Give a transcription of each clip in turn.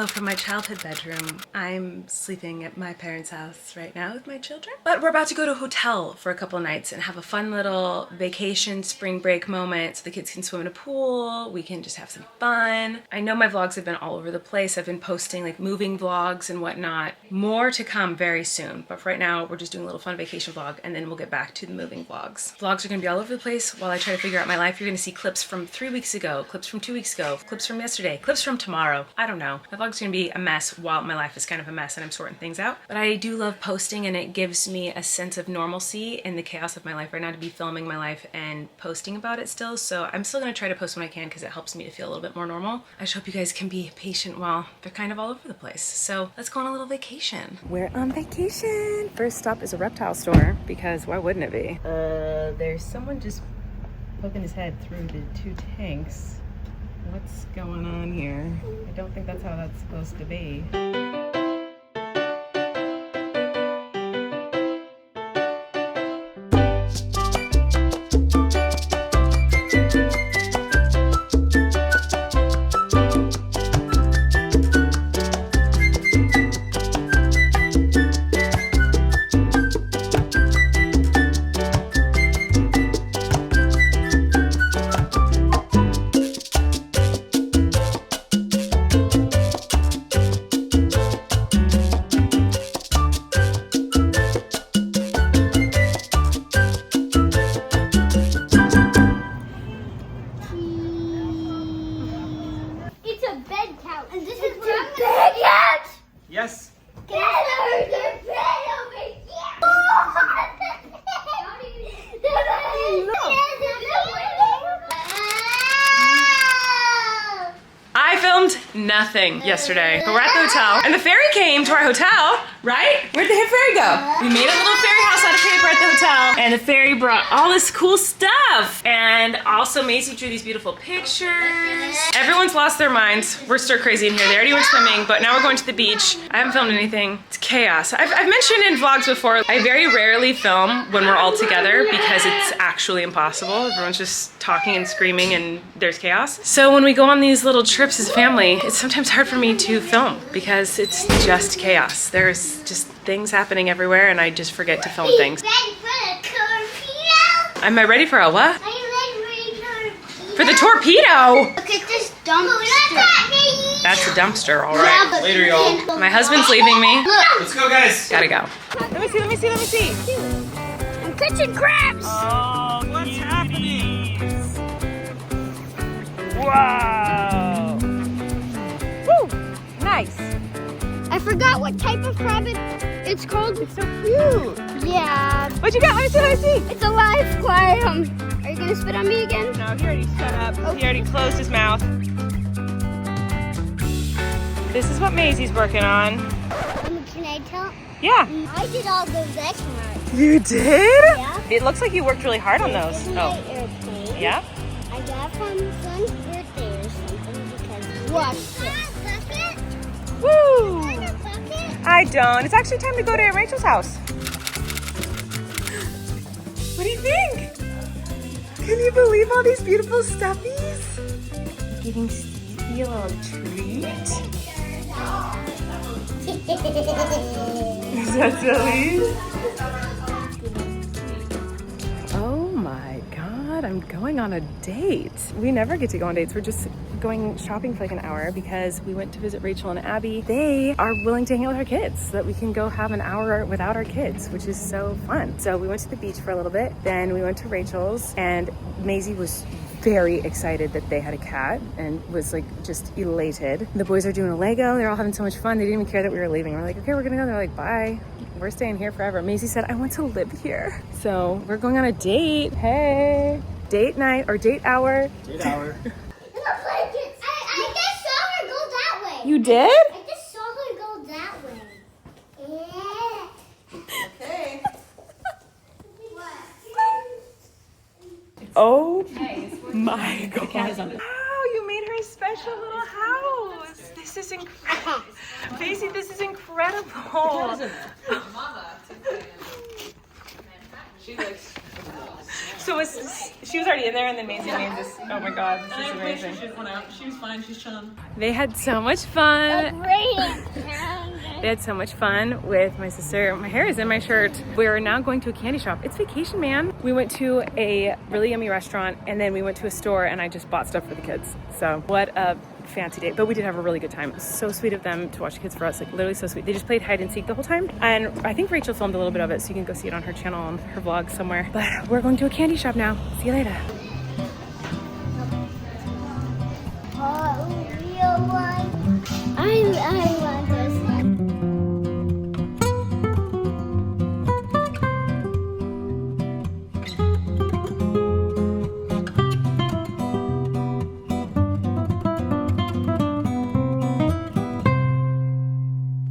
Hello from my childhood bedroom. I'm sleeping at my parents' house right now with my children. But we're about to go to a hotel for a couple nights and have a fun little vacation spring break moment so the kids can swim in a pool, we can just have some fun. I know my vlogs have been all over the place. I've been posting like moving vlogs and whatnot. More to come very soon, but for right now we're just doing a little fun vacation vlog and then we'll get back to the moving vlogs. Vlogs are gonna be all over the place while I try to figure out my life. You're gonna see clips from 3 weeks ago, clips from 2 weeks ago, clips from yesterday, clips from tomorrow. I don't know. My vlog's gonna be a mess while my life is kind of a mess and I'm sorting things out. But I do love posting and it gives me a sense of normalcy in the chaos of my life right now to be filming my life and posting about it still. So I'm still gonna try to post when I can because it helps me to feel a little bit more normal. I just hope you guys can be patient while they're kind of all over the place. So let's go on a little vacation. We're on vacation. First stop is a reptile store because why wouldn't it be? There's someone just poking his head through the 2 tanks. What's going on here? I don't think that's how that's supposed to be. Yes. Get her the bed over here. I filmed nothing yesterday, but we're at the hotel and the ferry came to our hotel, right? Where'd the ferry go? We made a little ferry house out of paper at the hotel and the ferry brought all this cool stuff. And also Maisie drew these beautiful pictures. Everyone's lost their minds. We're stir crazy in here. They already went swimming, but now we're going to the beach. I haven't filmed anything. It's chaos. I've mentioned in vlogs before, I very rarely film when we're all together because it's actually impossible. Everyone's just talking and screaming and there's chaos. So when we go on these little trips as a family, it's sometimes hard for me to film because it's just chaos. There's just things happening everywhere and I just forget to film things. Am I ready for a what? Are you ready for a torpedo? For the torpedo? Look at this dumpster. That's a dumpster, all right. Yeah, Later, y'all. My husband's leaving me. Let's go, guys. Gotta go. Let me see. I'm catching crabs. Oh, what's happening? Wow. Woo, nice. I forgot what type of crab it's called. It's so cute. Yeah. What you got? Let me see. It's a live clam. Are you gonna spit on me again? No, he already shut up. Okay. He already closed his mouth. This is what Maisie's working on. Can I tell? Yeah. I did all those X marks. You did? Yeah. It looks like you worked really hard on those. This is my airplane. Yeah? I got from son's birthday or something because watch this. Woo! I don't. It's actually time to go to Rachel's house. What do you think? Can you believe all these beautiful stuffies? Giving Stevie a little treat. Is that silly? Oh my God, I'm going on a date. We never get to go on dates. We're just going shopping for like an hour because we went to visit Rachel and Abby. They are willing to hang out with our kids so that we can go have an hour without our kids, which is so fun. So we went to the beach for a little bit, then we went to Rachel's and Maisie was very excited that they had a cat and was like just elated. The boys are doing a Lego. They're all having so much fun. They didn't even care that we were leaving. We're like, okay, we're gonna go. They're like, bye. We're staying here forever. Maisie said, I want to live here. So we're going on a date. Hey, date night or date hour. Date hour. I just saw her go that way. You did? I just saw her go that way. Yeah. Okay. Oh my God. Wow, you made her a special little house. This is incredible. Maisie, this is incredible. She looks So she was already in there, and then Maisie made this. Oh my god, this is amazing. She went out. She was fine. She's chilling. They had so much fun. They had so much fun with my sister. My hair is in my shirt. We're now going to a candy shop. It's vacation, man. We went to a really yummy restaurant, and then we went to a store, and I just bought stuff for the kids. So what a fancy day. But we did have a really good time. So sweet of them to watch the kids for us, like literally so sweet. They just played hide and seek the whole time. And I think Rachel filmed a little bit of it, so you can go see it on her channel, on her vlog somewhere. But we're going to a candy shop now. See you later. I want this.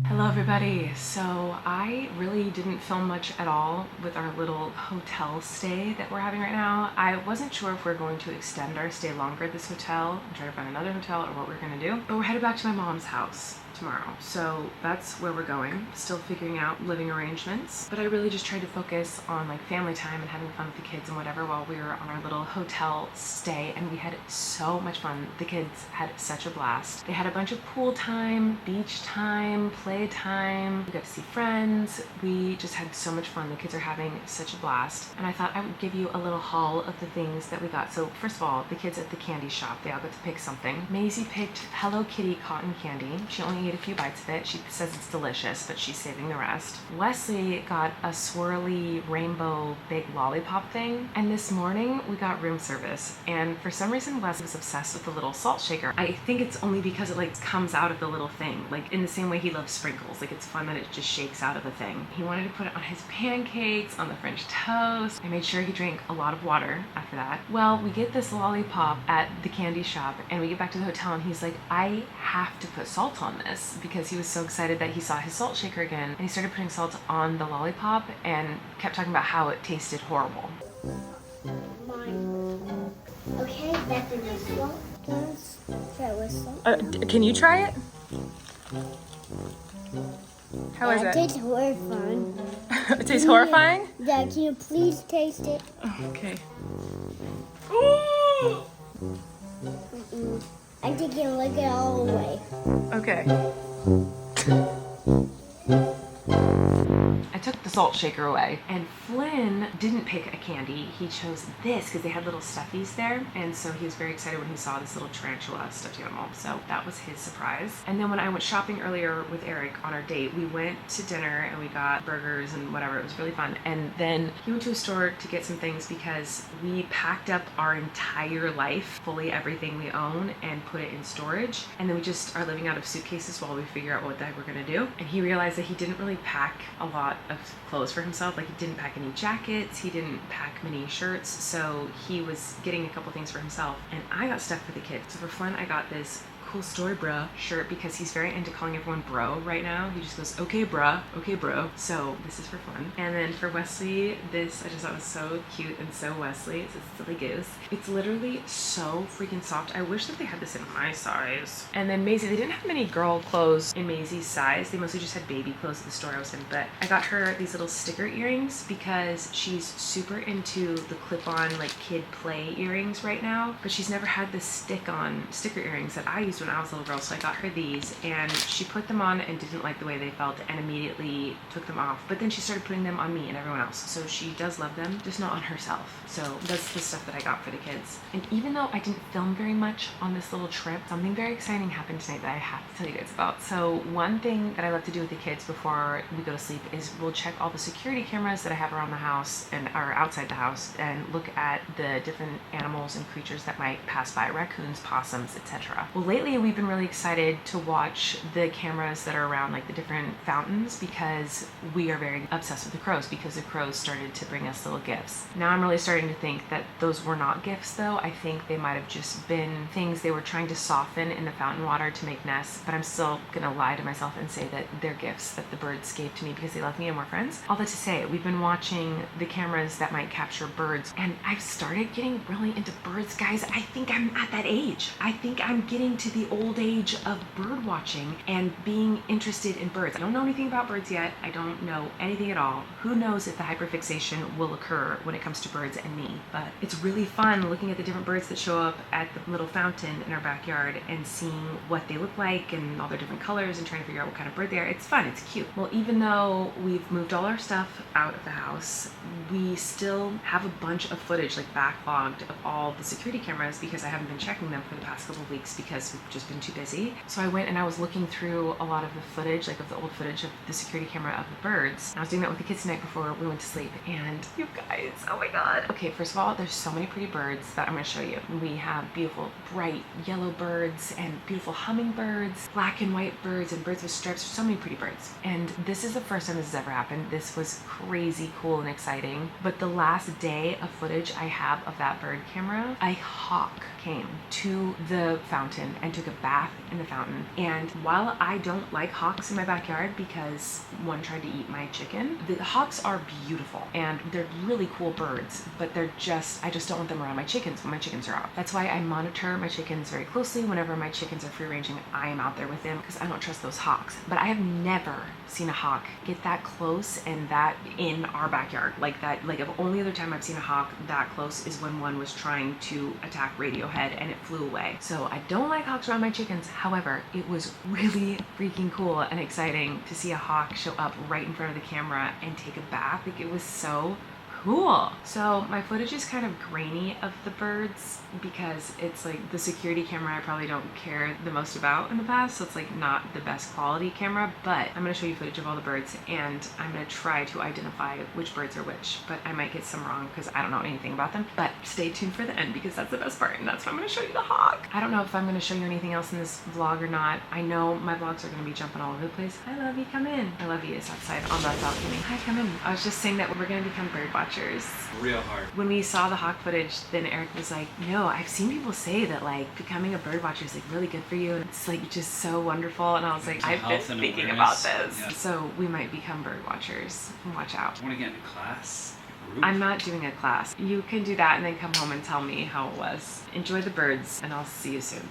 Hello everybody. So I really didn't film much at all with our little hotel stay that we're having right now. I wasn't sure if we're going to extend our stay longer at this hotel and try to find another hotel or what we're gonna do. But we're headed back to my mom's house tomorrow. So that's where we're going. Still figuring out living arrangements. But I really just tried to focus on like family time and having fun with the kids and whatever while we were on our little hotel stay, and we had so much fun. The kids had such a blast. They had a bunch of pool time, beach time, play time. We got to see friends. We just had so much fun. The kids are having such a blast. And I thought I would give you a little haul of the things that we got. So first of all, the kids at the candy shop, they all got to pick something. Maisie picked Hello Kitty cotton candy. She only ate a few bites of it. She says it's delicious, but she's saving the rest. Wesley got a swirly rainbow big lollipop thing. And this morning we got room service. And for some reason, Wesley was obsessed with the little salt shaker. I think it's only because it like comes out of the little thing. Like in the same way he loves sprinkles. Like it's fun that it just shakes out of the thing. He wanted to put it on his pancakes, on the French toast. I made sure he drank a lot of water after that. Well, we get this lollipop at the candy shop and we get back to the hotel and he's like, I have to put salt on this, because he was so excited that he saw his salt shaker again, and he started putting salt on the lollipop and kept talking about how it tasted horrible. Okay, that's a whistle. Let's try whistle. Can you try it? How is That it? tastes horrifying. It tastes horrifying? Dad, can you please taste it? Okay. I think you can lick it all the way. Okay. I took the salt shaker away, and Flynn didn't pick a candy. He chose this because they had little stuffies there, and so he was very excited when he saw this little tarantula stuffed animal. So that was his surprise. And then when I went shopping earlier with Eric on our date, we went to dinner and we got burgers and whatever. It was really fun. And then he went to a store to get some things because we packed up our entire life, fully everything we own, and put it in storage. And then we just are living out of suitcases while we figure out what the heck we're gonna do. And he realized that he didn't really pack a lot of clothes for himself. Like he didn't pack any jackets, he didn't pack many shirts, so he was getting a couple things for himself, and I got stuff for the kids. So for Flynn, I got this cool story bruh shirt because he's very into calling everyone bro right now. He just goes, okay bruh, okay bro. So this is for fun. And then for Wesley, this I just thought was so cute and so Wesley. It's a silly goose. It's literally so freaking soft. I wish that they had this in my size. And then Maisie, they didn't have many girl clothes in Maisie's size. They mostly just had baby clothes at the store I was in, but I got her these little sticker earrings because she's super into the clip-on like kid play earrings right now, but she's never had the stick-on sticker earrings that I used when I was a little girl. So I got her these, and she put them on and didn't like the way they felt and immediately took them off. But then she started putting them on me and everyone else. So she does love them, just not on herself. So that's the stuff that I got for the kids. And even though I didn't film very much on this little trip, something very exciting happened tonight that I have to tell you guys about. So one thing that I love to do with the kids before we go to sleep is we'll check all the security cameras that I have around the house and are outside the house and look at the different animals and creatures that might pass by, raccoons, possums, etc. Well, lately we've been really excited to watch the cameras that are around like the different fountains because we are very obsessed with the crows, because the crows started to bring us little gifts. Now I'm really starting to think that those were not gifts though. I think they might have just been things they were trying to soften in the fountain water to make nests, but I'm still gonna lie to myself and say that they're gifts that the birds gave to me because they love me and we're friends. All that to say, we've been watching the cameras that might capture birds, and I've started getting really into birds, guys. I think I'm at that age. I think I'm getting to the old age of bird watching and being interested in birds. I don't know anything about birds yet. I don't know anything at all. Who knows if the hyperfixation will occur when it comes to birds and me, but it's really fun looking at the different birds that show up at the little fountain in our backyard and seeing what they look like and all their different colors and trying to figure out what kind of bird they are. It's fun, it's cute. Well, even though we've moved all our stuff out of the house, we still have a bunch of footage like backlogged of all the security cameras because I haven't been checking them for the past couple of weeks because we've just been too busy. So I went and I was looking through a lot of the footage, like of the old footage of the security camera of the birds. And I was doing that with the kids tonight before we went to sleep. And you guys, oh my God. Okay, first of all, there's so many pretty birds that I'm gonna show you. We have beautiful bright yellow birds and beautiful hummingbirds, black and white birds and birds with stripes. There's so many pretty birds. And this is the first time this has ever happened. This was crazy cool and exciting. But the last day of footage I have of that bird camera, a hawk came to the fountain and took a bath in the fountain. And while I don't like hawks in my backyard because one tried to eat my chicken, the hawks are beautiful and they're really cool birds, but I just don't want them around my chickens when my chickens are out. That's why I monitor my chickens very closely. Whenever my chickens are free ranging, I am out there with them because I don't trust those hawks. But I have never seen a hawk get that close and that in our backyard like that. Like the only other time I've seen a hawk that close is when one was trying to attack Radiohead and it flew away. So I don't like hawks around my chickens. However, it was really freaking cool and exciting to see a hawk show up right in front of the camera and take a bath. Like it was so cool. So my footage is kind of grainy of the birds because it's like the security camera I probably don't care the most about in the past, so it's like not the best quality camera, but I'm gonna show you footage of all the birds and I'm gonna try to identify which birds are which, but I might get some wrong because I don't know anything about them. But stay tuned for the end because that's the best part and that's why I'm gonna show you the hawk. I don't know if I'm gonna show you anything else in this vlog or not. I know my vlogs are gonna be jumping all over the place. Hi Lovey, come in. I love you is outside on that balcony. Hi, come in. I was just saying that we're gonna become bird watchers. Real hard. When we saw the hawk footage, then Eric was like, no, I've seen people say that like becoming a bird watcher is like really good for you and it's like just so wonderful. And I was like, I've been thinking about this. Yeah. So we might become bird watchers. Watch out. I want to get into class. I'm not doing a class. You can do that and then come home and tell me how it was. Enjoy the birds and I'll see you soon.